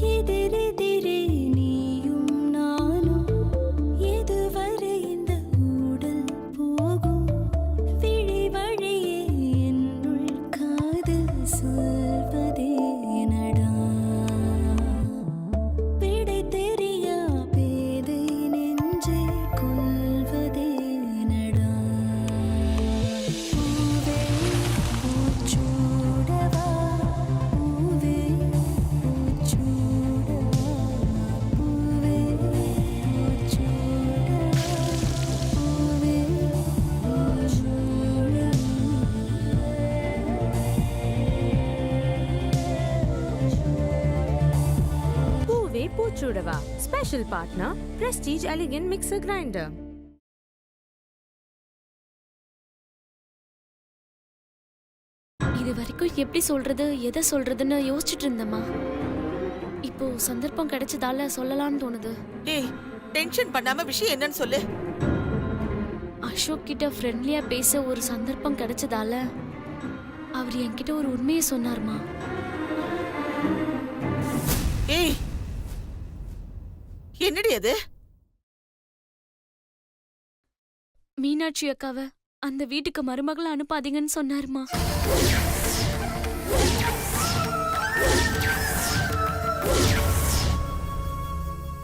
எதிரெதிரே நீயும் நானும் எதுவரை இந்த ஊடல் போகும் விழி வழியே என்னுள் காதல் சொல்வதே நடா விடை தெரியா பேதை நெஞ்சை கொள்வதே நடா பூவே பூச்சூடவா பூவே பூச்சூடவா பூவே Poochoodava Poove Poove Poochoodava special partner Prestige elegant mixer grinder. இது வரைக்கும் எப்படி சொல்றது எதை சொல்றதுன்னு யோசிச்சுட்டு இருந்தம்மா. இப்போ சந்தர்ப்பம் கிடைச்சதால சொல்லலாம்னு தோணுது. ஏய், டென்ஷன் பண்ணாம விஷயம் என்னன்னு சொல்லு. அசோக் கிட்ட ஃப்ரெண்ட்லியா பேச ஒரு சந்தர்ப்பம் கிடைச்சதால அவர் என்கிட்ட ஒரு உண்மையை சொன்னார்மா. ஏய், என்னடி அது? மீனாட்சி அக்காவை அந்த வீட்டுக்கு மருமகளை அனுப்பாதீங்கன்னு சொன்னாருமா.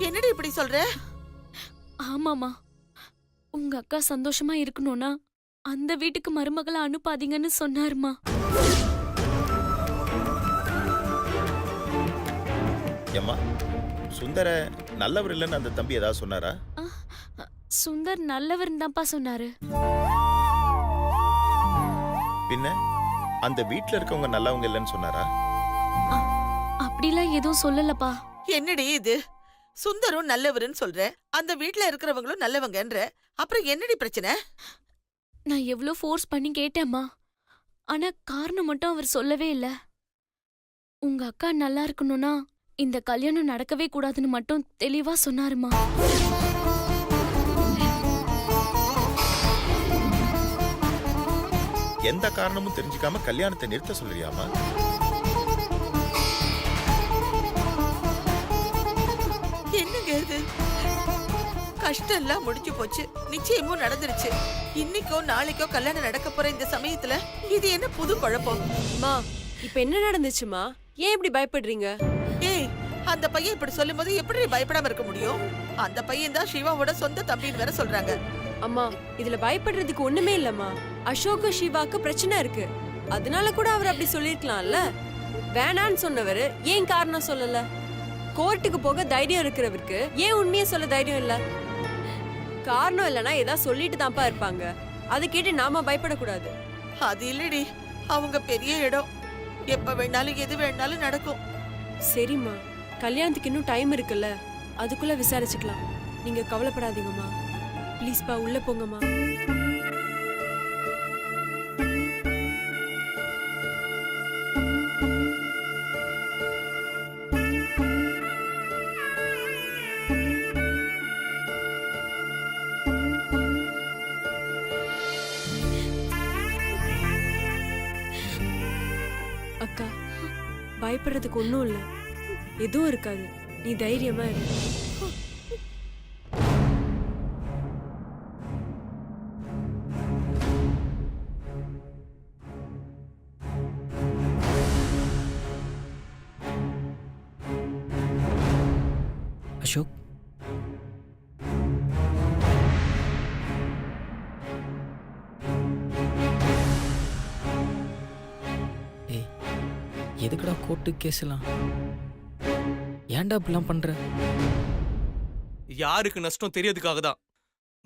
என்னடி இப்படி சொல்ற? ஆமாமா, உங்க அக்கா சந்தோஷமா இருக்கணும்னா அந்த வீட்டுக்கு மருமகளை அனுப்பாதீங்கன்னு சொன்னாருமா. ஏம்மா சுந்தர நல்லவர் இல்லைன்னு அந்த தம்பி ஏதாவது சொன்னாரா? சுந்தர் நல்லவர்னு தான்ப்பா சொன்னாரு. பின்ன அந்த வீட்ல இருக்கவங்க நல்லவங்க இல்லைன்னு சொன்னாரா? அப்படிலாம் எதுவும் சொல்லலப்பா. என்னடி இது? சுந்தரும் நல்லவருன்னு சொல்ற, அந்த வீட்ல இருக்கிறவங்களும் நல்லவங்கன்ற, அப்புறம் என்னடி பிரச்சனை? நான் எவ்வளோ ஃபோர்ஸ் பண்ணி கேட்டேம்மா, ஆனா காரணம் மட்டும் அவர் சொல்லவே இல்ல. உங்க அக்கா நல்லா இருக்கணும்னா இந்த கல்யாணம் நடக்கவே கூடாதுன்னு மட்டும் தெளிவா சொன்னாருமா. எந்த காரணமும் தெரிஞ்சுக்காம கல்யாணத்தை நிறுத்த சொல்றியாமா? என்னங்க இது? கஷ்டம் எல்லாம் முடிஞ்சு போச்சு, நிச்சயமும் நடந்துருச்சு. இன்னைக்கோ நாளைக்கோ கல்யாணம் நடக்க போற இந்த சமயத்துல இது என்ன புது குழப்பம்? மா, இப்ப என்ன நடந்துச்சுமா? ஏன் இப்படி பயப்படுறீங்க? ஏய், அந்த பையன் இப்படி சொல்லும்போது எப்படி பயப்படாம இருக்க முடியும்? அந்த பையன் தான் சிவாவோட சொந்த தம்பின்னு வேற சொல்றாங்க. அம்மா, இதுல பயப்படுறதுக்கு ஒண்ணுமே இல்லம்மா. அசோக் சிவாக்கு பிரச்சனை இருக்கு, அதனால கூட அவர் அப்படி சொல்லிருக்கலாம்ல. வேணான்னு சொன்னவரு ஏன் காரணம் சொல்லல? கோர்ட்டுக்கு போக தைரியம் இருக்கிறவருக்கு ஏன் உண்மையை சொல்ல தைரியம் இல்ல? காரணம் இல்லைன்னா ஏதாவது சொல்லிட்டு தான்ப்பா இருப்பாங்க. அதை கேட்டு நாம பயப்படக்கூடாது. அது இல்லடி, அவங்க பெரிய இடம், எப்ப வேணாலும் எது வேணாலும் நடக்கும். சரிம்மா, கல்யாணத்துக்கு இன்னும் டைம் இருக்குல்ல, அதுக்குள்ள விசாரிச்சுக்கலாம். நீங்க கவலைப்படாதீங்கம்மா. ப்ளீஸ்ப்பா, உள்ள போங்கம்மா. அக்கா, பயப்படுறதுக்கு ஒன்றும் இல்லை, எதுவும் இருக்காது. நீ தைரியமா இரு. அசோக், ஏய், எதுக்குடா கோர்ட்டு கேஸ்லாம்? ஏன்டா இப்படிலாம் பண்ற? யாருக்கு நஷ்டம் தெரியறதுக்காக தான்.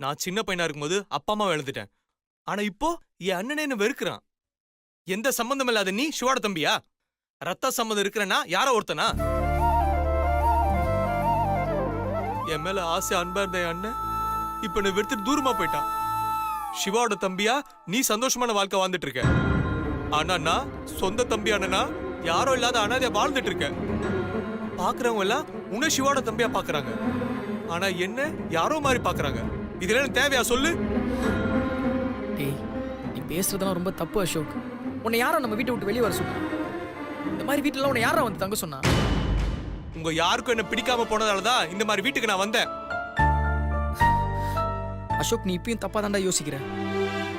நான் சின்ன பையனா இருக்கும்போது அப்பா அம்மா இழந்துட்டேன். ஆனா இப்போ என் அண்ணனே என்ன வெறுக்கிறான். எந்த சம்பந்தம் இல்லாத நீ சிவாட தம்பியா? ரத்த சம்பந்தம் இருக்கிறனா யாரோ ஒருத்தனா? என் மேல ஆசை அன்பா இருந்த என் அண்ணன் இப்ப என்ன வெறுத்துட்டு தூரமா போயிட்டான். சிவாவோட தம்பியா நீ சந்தோஷமான வாழ்க்கை வாழ்ந்துட்டு இருக்க. ஆனா நான் சொந்த தம்பி அண்ணனா யாரோ இல்லாத அனாதையா வாழ்ந்துட்டு இருக்கேன். பாக்குறவங்க எல்லாம் உன்னை சிவாவோட தம்பியா பாக்குறாங்க, ஆனா என்ன யாரோ மாதிரி பாக்குறாங்க. இதுல என்ன தேவையா சொல்லு? ஏய், நீ பேசுறதெல்லாம் ரொம்ப தப்பு அசோக். உன்னை யாரோ நம்ம வீட்டை விட்டு வெளியே வர சொன்னா? இந்த மாதிரி வீட்டுல உன்னை யாரா வந்து தங்க சொன்னா? உங்க யாருக்கும் என்ன பிடிக்காம போனதால தான் இந்த மாதிரி வீட்டுக்கு நான் வந்தேன். அசோக், நீ இப்பயும் தப்பா தாண்டா யோசிக்கிற.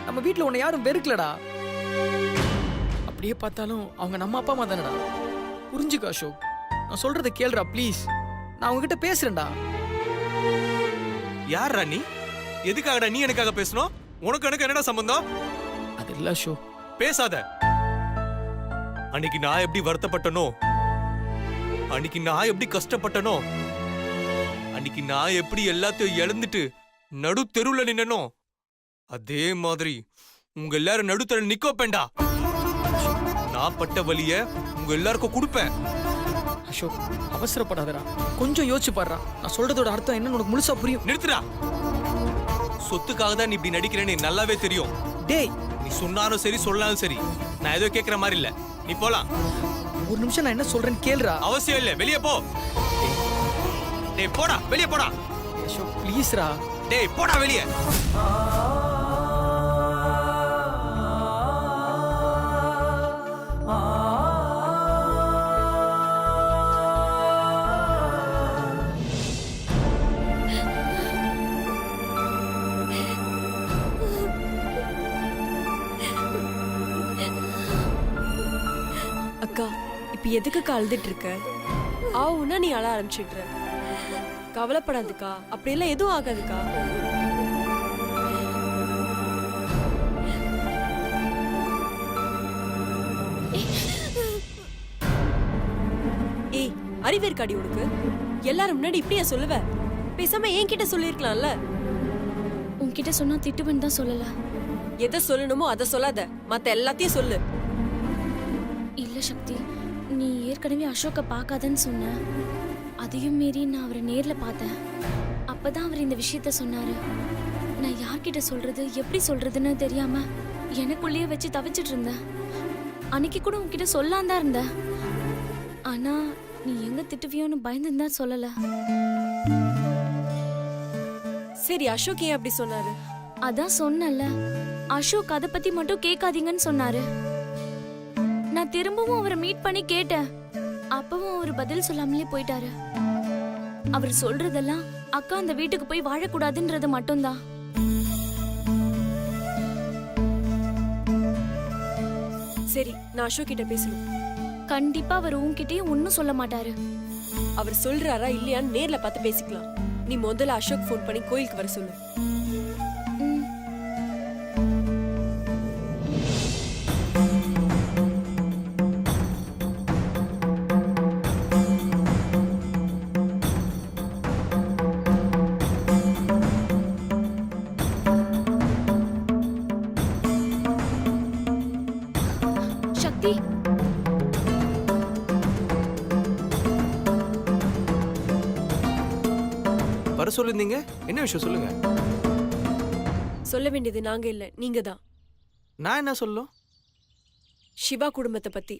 நம்ம வீட்ல உன்னை யாரும் வெறுக்கலடா. அப்படியே பார்த்தாலும் அவங்க நம்ம அப்பா அம்மா தானடா. புரிஞ்சுக்க அசோக், நான் சொல்றதை கேளுடா ப்ளீஸ். நான் உங்ககிட்ட பேசுறேன்டா. யாரா நீ? எதுக்காகடா நீ எனக்காக பேசணும்? உனக்கு எனக்கு என்னடா சம்பந்தம்? அது இல்ல அசோக். பேசாத. அன்னைக்கு நான் எப்படி வருத்தப்பட்டனோ, அன்னைக்கு நான் எப்படி கஷ்டப்பட்டனோ, அன்னைக்கு நான் எப்படி எல்லாத்தையும் இழந்துட்டு நடு தெருவுல நின்னனோ, அதே மாதிரி உங்க எல்லாரும் நடுத்தர நிக்க வைப்பேன்டா. நான் பட்ட வலிய உங்க எல்லாருக்கும் கொடுப்பேன். அசோக், அவசரப்படாதடா. கொஞ்சம் யோசிச்சு பாருடா. நான் சொல்றதோட அர்த்தம் என்னன்னு உனக்கு முழுசா புரியும். நிறுத்துடா. சொத்துக்காக தான் நீ இப்படி நடிக்கிறேன்னு எனக்கு நல்லாவே தெரியும். டேய், நீ சொன்னாலும் சரி சொல்லாலும் சரி, நான் ஏதோ கேட்கிற மாதிரி இல்ல. நீ போலாம். ஒரு நிமிஷம் நான் என்ன சொல்றேன்னு கேளுடா. அவசியம் இல்ல, வெளியே போ. டேய் போடா, வெளியே போடா. அசோக் ப்ளீஸ்ரா. டேய் போடா வெளியே. அக்கா இப்ப எதுக்குக்கா அழுதுட்டு இருக்க? ஆவுன்னா நீ அழ ஆரம்பிச்சிடுற. கவலைப்படாதுக்கா, அப்படியெல்லாம் எதுவும் ஆகாதுக்கா. ஏய், அறிவு இருக்காடி உனக்கு? எல்லாரும் முன்னாடி இப்படியா சொல்லுவ? பேசாம என்கிட்ட சொல்லிருக்கலாம்ல. உன்கிட்ட சொன்னா திட்டுவன் தான் சொல்லல. எதை சொல்லணுமோ அதை சொல்லாத, மத்த எல்லாத்தையும் சொல்லு. இல்ல சக்தி, நீ ஏற்கனவே அசோக்க பார்க்காதன்னு சொன்ன. அதையும் மீறி நான் அவரை நேர்ல பார்த்தேன். அப்பதான் அவர் இந்த விஷயத்த சொன்னாரு. நான் யார்கிட்ட சொல்றது, எப்படி சொல்றதுன்னு தெரியாம எனக்குள்ளேயே வச்சு தவிச்சிட்டு இருந்தேன். அன்னைக்கு கூட உன்கிட்ட சொல்லாம தான் இருந்தேன். ஆனா நீ எங்க திட்டுவியோன்னு பயந்துன்னு தான் சொல்லல. சரி, அசோக் ஏன் அப்படி சொன்னாரு? அதான் சொன்னல, அசோக் அதை பத்தி மட்டும் கேட்காதீங்கன்னு சொன்னாரு. நான் திரும்பவும் அவரை மீட் பண்ணி கேட்டேன். அப்பவும் அவர் பதில் சொல்லாமலே போயிட்டாரு. அவர் சொல்றதெல்லாம் அக்கா அந்த வீட்டுக்கு போய் வாழக்கூடாதுன்றது மட்டும்தான். சரி, நான் அசோக் கிட்ட பேசணும். கண்டிப்பா அவர் உன்கிட்டயும் ஒன்னும் சொல்ல மாட்டாரு. அவர் சொல்றாரா இல்லையான்னு நேர்ல பார்த்து பேசிக்கலாம். நீ முதல்ல அசோக் ஃபோன் பண்ணி கோயிலுக்கு வர சொல்லு. ம். சக்தி, வர சொல்லிருந்தீங்க, என்ன விஷயம் சொல்லுங்க. சொல்ல வேண்டியது நாங்க இல்ல, நீங்க தான். நான் என்ன சொல்லும்? சிவா குடும்பத்தை பத்தி,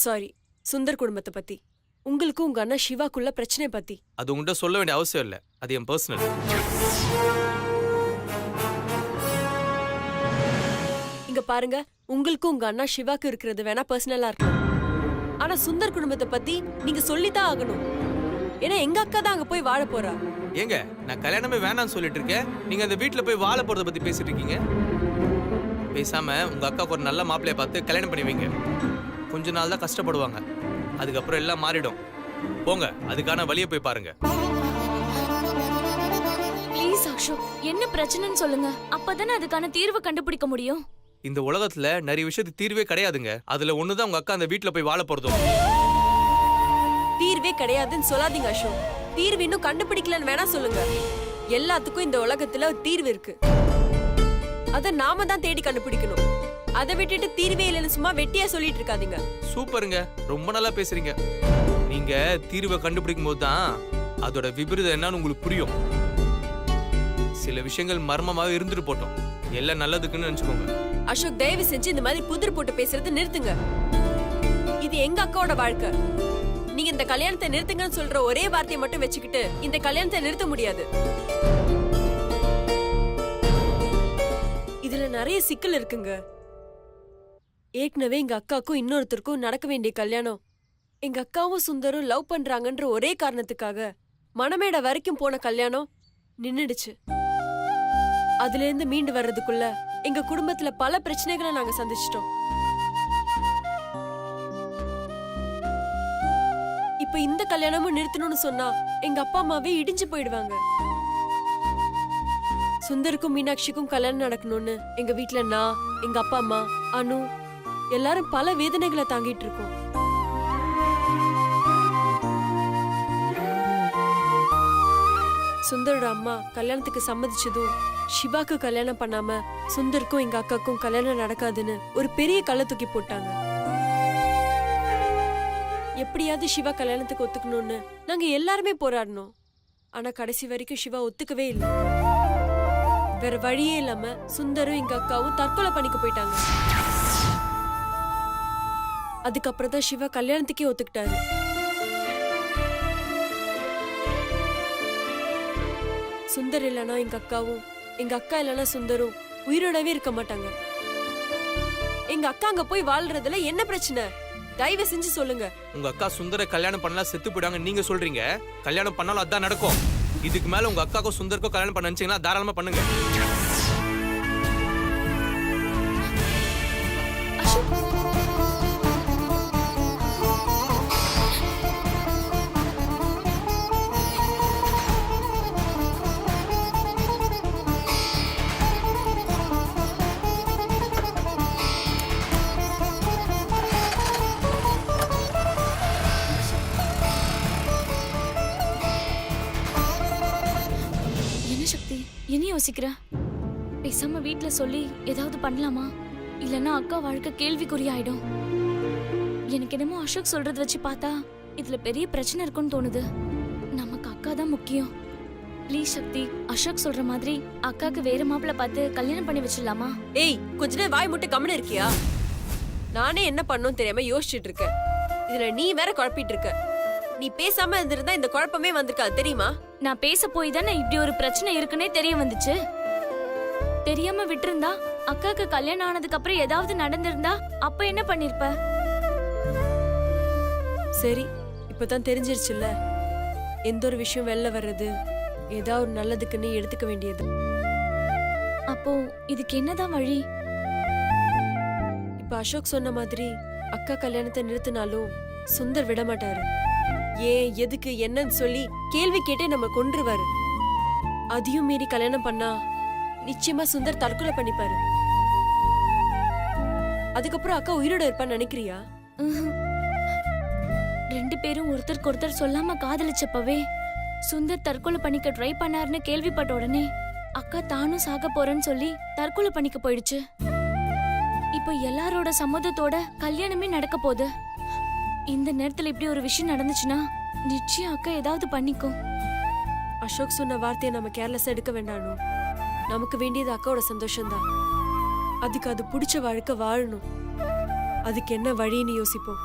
சாரி, சுந்தர் குடும்பத்தை பத்தி, உங்களுக்கு உங்க அண்ணா சிவாக்குள்ள பிரச்சனை பத்தி. அது உங்கள்கிட்ட சொல்ல வேண்டிய அவசியம் இல்ல, அது என் பர்சனல். இங்க பாருங்க, உங்களுக்கும் உங்க அண்ணா சிவாக்கு இருக்கிறது வேணா பர்சனலா இருக்கும். ஆனா சுந்தர் குடும்பத்தை பத்தி நீங்க சொல்லித்தான் ஆகணும். ஏன்னா எங்க அக்கா தான் அங்க போய் வாழ போறா. ஏங்க, நான் கல்யாணமே வேணாம்னு சொல்லிட்டு இருக்கேன், நீங்க அந்த வீட்டுல போய் வாழ போறத பத்தி பேசிட்டு இருக்கீங்க. பேசாம உங்க அக்காவுக்கு ஒரு நல்ல மாப்பிள்ளைய பார்த்து கல்யாணம் பண்ணி வைங்க. கொஞ்ச நாள் தான் கஷ்டப்படுவாங்க, அதுக்கப்புறம் எல்லாம் மாறிடும். போங்க, அதுக்கான வழியை போய் பாருங்க. ப்ளீஸ் அசோக், என்ன பிரச்சனைன்னு சொல்லுங்க. அப்பதானே அதுக்கான தீர்வு கண்டுபிடிக்க முடியும். இந்த உலகத்துல நிறைய விஷயத்துக்கு தீர்வே கிடையாதுங்க. அதுல ஒண்ணுதான் உங்க அக்கா அந்த வீட்டுல போய் வாழ போறதும். தீர்வே கிடையாதுன்னு சொல்லாதீங்க அசோக். தீர்வு இன்னும் கண்டுபிடிக்கலன்னு வேணா சொல்லுங்க. எல்லாத்துக்கும் இந்த உலகத்துல ஒரு தீர்வு இருக்கு. அத நாம தான் தேடி கண்டுபிடிக்கணும். அதை விட்டுட்டு தீர்வே இல்லைன்னு சும்மா வெட்டியா சொல்லிட்டு இருக்காதீங்க. சூப்பருங்க, ரொம்ப நல்லா பேசுறீங்க. நீங்க தீர்வை கண்டுபிடிக்கும் போது தான் அதோட விபரீதம் என்னன்னு உங்களுக்கு புரியும். சில விஷயங்கள் மர்மமாக இருந்துட்டு போட்டோம், எல்லாம் நல்லதுக்குன்னு நினைச்சுக்கோங்க. அசோக், தயவு செஞ்சு இந்த மாதிரி புதிர் போட்டு பேசுறது நிறுத்துங்க. இது எங்க அக்காவோட வாழ்க்கை. நீங்க இந்த கல்யாணத்தை நிறுத்துங்கன்னு சொல்ற ஒரே வார்த்தையை மட்டும் வச்சுக்கிட்டு இந்த கல்யாணத்தை நிறுத்த முடியாது. இதுல நிறைய சிக்கல் இருக்குங்க. ஏற்கனவே எங்க அக்காக்கும் இன்னொருத்தருக்கும் நடக்க வேண்டிய கல்யாணம் எங்க அக்காவும் சுந்தரும் லவ் பண்றாங்கன்ற ஒரே காரணத்துக்காக மணமேடை வரைக்கும் போன கல்யாணம் நின்னுடுச்சு. அதுல இருந்து மீண்டு வர்றதுக்குள்ள எங்க குடும்பத்துல பல பிரச்சனைகளை நாங்க சந்திச்சிட்டோம். இப்ப இந்த கல்யாணமும் நிறுத்தணும்னு சொன்னா எங்க அப்பா அம்மாவே இடிஞ்சு போயிடுவாங்க. சுந்தருக்கும் மீனாட்சிக்கும் கல்யாணம் நடக்கணும்னு எங்க வீட்ல நான், எங்க அப்பா அம்மா, அனு எல்லாரும் பல வேதனைகளை தாங்கிட்டு இருக்கோம். சுந்தரோட அம்மா கல்யாணத்துக்கு சம்மதிச்சதும் சிவாக்கு கல்யாணம் பண்ணாம சுந்தருக்கும் எங்க அக்காக்கும் கல்யாணம் நடக்காதுன்னு ஒரு பெரிய கல்லை தூக்கி போட்டாங்க. எப்படியாவது சிவா கல்யாணத்துக்கு ஒத்துக்கணும்னு நாங்க எல்லாருமே போராடணும். ஆனா கடைசி வரைக்கும் சிவா ஒத்துக்கவே இல்லை. வேற வழியே இல்லாம சுந்தரும் எங்க அக்காவும் தற்கொலை பண்ணிக்க போயிட்டாங்க. அதுக்கப்புறம் தான் சிவா கல்யாணத்துக்கே ஒத்துக்கிட்டாரு. சுந்தர் இல்லைன்னா எங்க அக்காவும், எங்க அக்கா இல்லைன்னா சுந்தரும் உயிரோடவே இருக்க மாட்டாங்க. எங்க அக்கா அங்க போய் வாழ்றதுல என்ன பிரச்சனை? தயவு செஞ்சு சொல்லுங்க. உங்க அக்கா சுந்தர கல்யாணம் பண்ணலாம் செத்து போயிடாங்க நீங்க சொல்றீங்க. கல்யாணம் பண்ணாலும் அதான் நடக்கும். இதுக்கு மேல உங்க அக்காக்கும் சுந்தருக்கும் கல்யாணம் பண்ண நினைச்சீங்கன்னா தாராளமா பண்ணுங்க. என்ன சக்தி, என்ன யோசிக்கிற? பேசாம வீட்ல சொல்லி ஏதாவது பண்ணலாமா? இல்லனா அக்கா வாழ்க்கை கேள்விக்குறி ஆயிடும். எனக்கு என்னமோ அசோக் சொல்றது வச்சு பார்த்தா இதுல பெரிய பிரச்சனை இருக்குன்னு தோணுது. நமக்கு அக்கா தான் முக்கியம். ப்ளீஸ் சக்தி, அசோக் சொல்ற மாதிரி அக்காக்கு வேற மாப்பிள்ள பார்த்து கல்யாணம் பண்ணி வச்சிடலாமா? ஏய், கொஞ்ச நேரம் வாய் முட்டை கம்முன்னு இருக்கியா? நானே என்ன பண்ணணும் தெரியாம யோசிச்சுட்டு இருக்கேன். இதுல நீ வேற குழப்பிட்டு இருக்க. நீ பேசாம இருந்திருந்தா இந்த குழப்பமே வந்திருக்காது தெரியுமா? நான் பேச போய் தானே இப்படி ஒரு பிரச்சனை இருக்குன்னே தெரிய வந்துச்சு. தெரியாம விட்டிருந்தா, அக்காக்கு கல்யாணம் ஆனதுக்கு அப்புறம் ஏதாவது நடந்திருந்தா அப்ப என்ன பண்ணிருப்ப? சரி, இப்பதான் தெரிஞ்சிருச்சுல்ல. எந்த ஒரு விஷயம் வெளில வர்றது ஏதாவது ஒரு நல்லதுக்குன்னு எடுத்துக்க வேண்டியது. அப்போ இதுக்கு என்னதான் வழி? இப்ப அசோக் சொன்ன மாதிரி அக்கா கல்யாணத்தை நிறுத்தினாலும் சுந்தர் விட மாட்டாரு. ஏன், எதுக்கு, என்னன்னு சொல்லி கேள்வி கேட்டே நம்ம கொன்றுவாரு. அதையும் மீறி கல்யாணம் பண்ணா நிச்சயமா சுந்தர் தற்கொலை பண்ணிப்பாரு. அதுக்கப்புறம் அக்கா உயிரோட இருப்பான்னு நினைக்கிறியா? ம்ஹும். ரெண்டு பேரும் ஒருத்தருக்கு ஒருத்தர் சொல்லாம காதலிச்சப்பவே சுந்தர் தற்கொலை பண்ணிக்க ட்ரை பண்ணாருன்னு கேள்விப்பட்ட உடனே அக்கா தானும் சாக போறேன்னு சொல்லி தற்கொலை பண்ணிக்க போயிடுச்சு. இப்போ எல்லாரோட சம்மதத்தோட கல்யாணமே நடக்க போகுது. இந்த நேரத்துல இப்படி ஒரு விஷயம் நடந்துச்சுன்னா நிச்சயம் அக்கா ஏதாவது பண்ணிக்கும். அசோக் சொன்ன வார்த்தையை நம்ம கேர்லெஸ் எடுக்க வேண்டானோ. நமக்கு வேண்டியது அக்காவோட சந்தோஷம்தான். அதுக்கு அது பிடிச்ச வாழ்க்கை வாழணும். அதுக்கு என்ன வழின்னு யோசிப்போம்.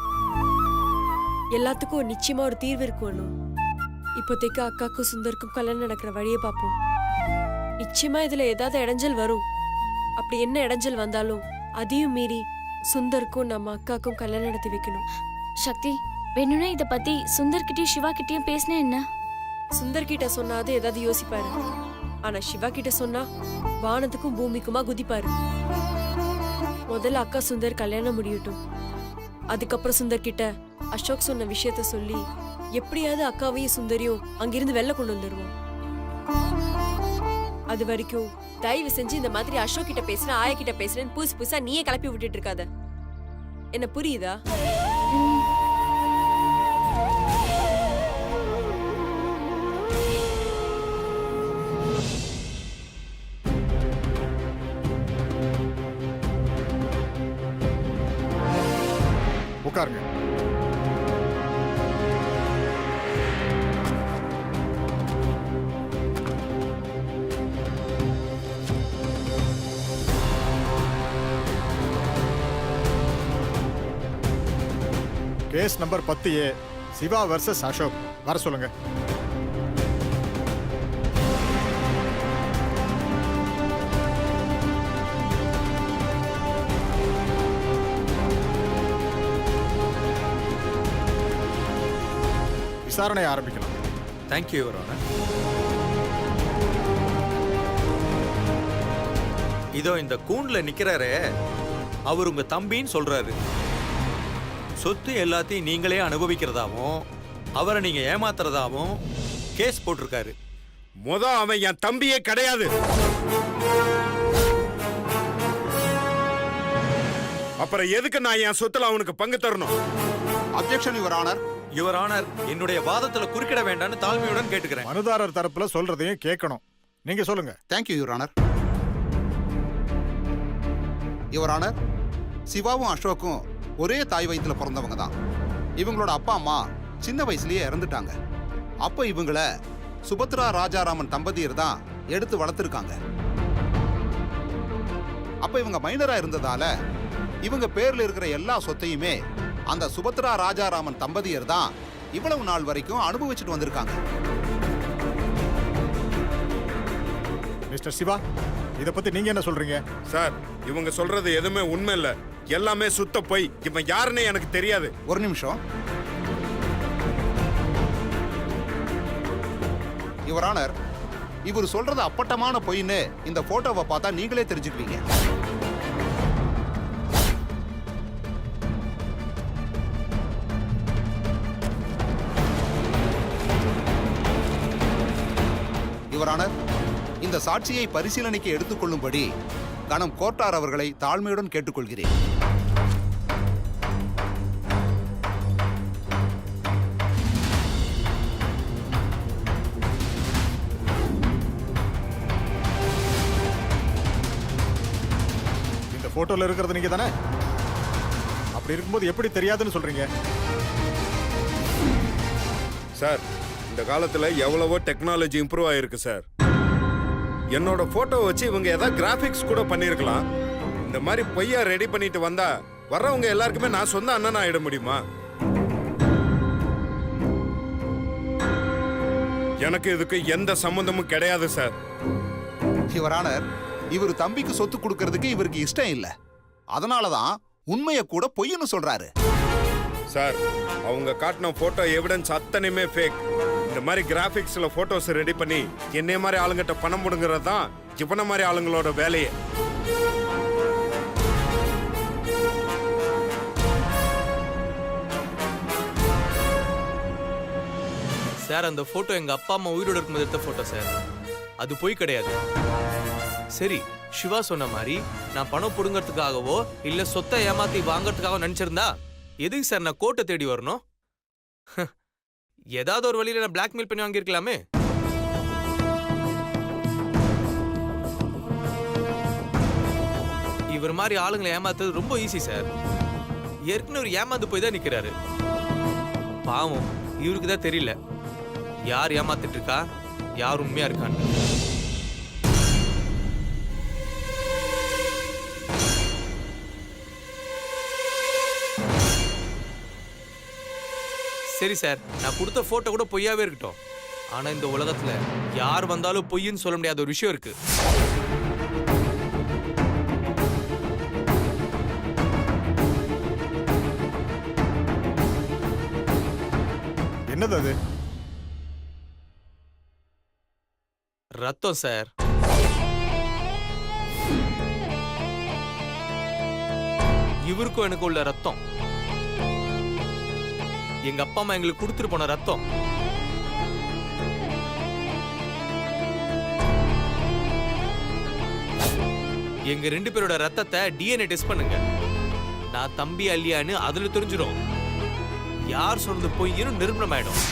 எல்லாத்துக்கும் நிச்சயமா ஒரு தீர்வு இருக்கும். இப்போதைக்கு அக்காக்கும் சுந்தருக்கும் கல்யாணம் நடக்கிற வழியை பார்ப்போம். நிச்சயமா இதுல ஏதாவது இடைஞ்சல் வரும். அப்படி என்ன இடைஞ்சல் வந்தாலும் அதையும் மீறி சுந்தருக்கும் நம்ம அக்காக்கும் கல்யாணம் நடத்தி வைக்கணும். சக்தி, வேணும்னா இத பத்தி சுந்தர் கிட்டயும் சிவா கிட்டயும் பேசினா என்ன? சுந்தர் கிட்ட சொன்னாது ஏதாவது யோசிப்பாரு. ஆனா சிவா கிட்ட சொன்னா வானத்துக்கும் பூமிக்குமா குதிப்பாரு. முதல்ல அக்கா சுந்தர் கல்யாணம் முடியட்டும். அதுக்கப்புறம் சுந்தர் கிட்ட அசோக் சொன்ன விஷயத்த சொல்லி எப்படியாவது அக்காவையும் சுந்தரியும் அங்கிருந்து வெளில கொண்டு வந்துருவோம். அது வரைக்கும் தயவு செஞ்சு இந்த மாதிரி அசோக் கிட்ட பேசுறேன், ஆயா கிட்ட பேசுறேன்னு புதுசு புதுசா நீயே கிளப்பி விட்டுட்டு இருக்காத. என்ன புரியுதா? உட்காருங்க. Case number 10A, Siva versus Ashok. வர சொல்லுங்க. விசாரணை ஆரம்பிக்கலாம். Thank you your honour. இதோ இந்த கூண்டுல நிக்கிறாரே, அவர் உங்க தம்பின்னு சொல்றாரு. சொத்து எல்லாத்தையும் நீங்களே அனுபவிக்கிறதாவும் அவரை நீங்க ஏமாத்துறதாவும் கேஸ் போட்டிருக்காரு. அவன் என் தம்பியே கிடையாது. அப்புறம் எதுக்கு நான் என் சொத்துல அவனுக்கு பங்கு தரணும்? Objection your honour. Your honour, என்னுடைய வாதத்துல குறுக்கிட வேண்டாம்னு தாழ்மையுடன் கேட்டுக்கிறேன். மனுதாரர் தரப்புல சொல்றதையும் கேட்கணும். நீங்க சொல்லுங்க. Thank you your honour. Your honour, சிவாவும் அசோக்கும் ஒரே தாய் வயித்துல பிறந்தவங்க தான். இவங்களோட அப்பா அம்மா சின்ன வயசுலயே இறந்துட்டாங்க. அப்ப இவங்கள சுபத்ரா ராஜாராமன் தம்பதியர் தான் எடுத்து வளர்த்துருக்காங்க. அப்ப இவங்க மைனரா இருந்ததால இவங்க பேர்ல இருக்கிற எல்லா சொத்தையுமே அந்த சுபத்ரா ராஜாராமன் தம்பதியர் தான் இவ்வளவு நாள் வரைக்கும் அனுபவிச்சுட்டு வந்திருக்காங்க. மிஸ்டர் சிவா, இத பத்தி நீங்க என்ன சொல்றீங்க? சார், இவங்க சொல்றது எதுவுமே உண்மை இல்ல. எல்லாமே சுத்த பொய். இவன் யாருன்னு எனக்கு தெரியாது. ஒரு நிமிஷம். யுவர் ஆனர், இவர் சொல்றது அப்பட்டமான பொய்ன்னு இந்த போட்டோவை பார்த்தா நீங்களே தெரிஞ்சுக்குவீங்க. யுவர் ஆனர், இந்த சாட்சியை பரிசீலனைக்கு எடுத்துக்கொள்ளும்படி கணம் கோட்டார் அவர்களை தாழ்மையுடன் கேட்டுக்கொள்கிறேன். இந்த போட்டோல இருக்கிறது நீங்க தானே? அப்படி இருக்கும்போது எப்படி தெரியாதுன்னு சொல்றீங்க? சார், இந்த காலத்துல எவ்வளவோ டெக்னாலஜி இம்ப்ரூவ் ஆயிருக்கு சார். என்னோட போட்டோ வச்சு இவங்க ஏதாவது கிராபிக்ஸ் கூட பண்ணிருக்கலாம். இந்த மாதிரி பொய்யா ரெடி பண்ணிட்டு வந்தா வர்றவங்க எல்லாருக்குமே நான் சொந்த அண்ணன் ஆயிட முடியுமா? எனக்கு இதுக்கு எந்த சம்பந்தமும் கிடையாது சார். யுவர் ஆனர், இவர் தம்பிக்கு சொத்து கொடுக்கறதுக்கு இவருக்கு இஷ்டம் இல்ல. அதனாலதான் உண்மையை கூட பொய்ன்னு சொல்றாரு. சார், அவங்க காட்டின போட்டோ எவிடன்ஸ் அத்தனையுமே ஃபேக். இந்த மாதிரி கிராபிக்ஸ்ல போட்டோஸ் ரெடி பண்ணி என்னைய மாதிரி ஆளுங்கிட்ட பணம் முடுங்கிறது தான் இவன மாதிரி ஆளுங்களோட வேலையே. சார், அந்த போட்டோ எங்க அப்பா அம்மா உயிரோடு இருக்கும்போது எடுத்த போட்டோ சார். அது பொய் கிடையாது. சரி, சிவா சொன்ன மாதிரி நான் பணம் புடுங்கிறதுக்காகவோ இல்ல சொத்தை ஏமாத்தி வாங்கறதுக்காக நினைச்சிருந்தா எதுக்கு சார் நான் கோர்ட்டை தேடி வரணும்? ஏதாவது ஒரு வழியில நான் பிளாக்மெயில் பண்ணி வாங்கியிருக்கலாமே. இவர் மாதிரி ஆளுங்களை ஏமாத்துறது ரொம்ப ஈஸி சார். ஏற்கனவே ஒரு ஏமாந்து போய் தான் நிக்கிறாரு. பாவம், இவருக்கு தான் தெரியல யார் ஏமாத்திட்டு இருக்கா, யார் உண்மையா இருக்கான்னு. சரி சார், நான் கொடுத்த போட்டோ கூட பொய்யாவே இருக்கட்டும். ஆனா இந்த உலகத்துல யார் வந்தாலும் பொய்ன்னு சொல்ல முடியாத ஒரு விஷயம் இருக்கு. என்னது அது? ரத்தம் சார். இவருக்கும் எனக்கு உள்ள ரத்தம். எங்க அப்பா அம்மா எங்களுக்கு கொடுத்துட்டு போன ரத்தம். எங்க 2 பேரோட ரத்தத்தை டிஎன்ஏ டெஸ்ட் பண்ணுங்க. நான் தம்பி அல்லியான்னு அதுல தெரிஞ்சிடும். யார் சொல்றது பொய்ன்னு நிரூபணம் ஆயிடும்.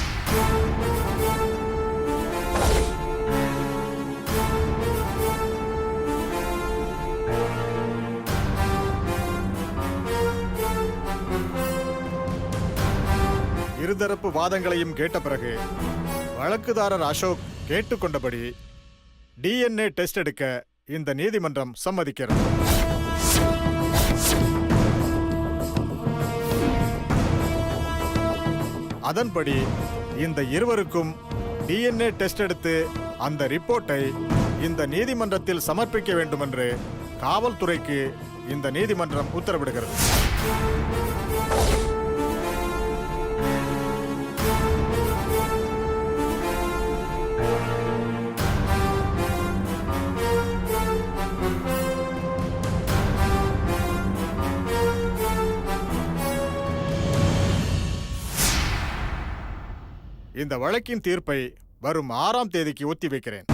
இருதரப்பு வாதங்களையும் கேட்ட பிறகு வழக்குதாரர் அசோக் கேட்டுக்கொண்டபடி டிஎன்ஏ டெஸ்ட் எடுக்க இந்த நீதிமன்றம் சம்மதிக்கிறது. அதன்படி இந்த இருவருக்கும் டிஎன்ஏ டெஸ்ட் எடுத்து அந்த ரிப்போர்ட்டை இந்த நீதிமன்றத்தில் சமர்ப்பிக்க வேண்டும் என்று காவல்துறைக்கு இந்த நீதிமன்றம் உத்தரவிடுகிறது. இந்த வழக்கின் தீர்ப்பை வரும் 6ஆம் தேதிக்கு ஒத்தி வைக்கிறேன்.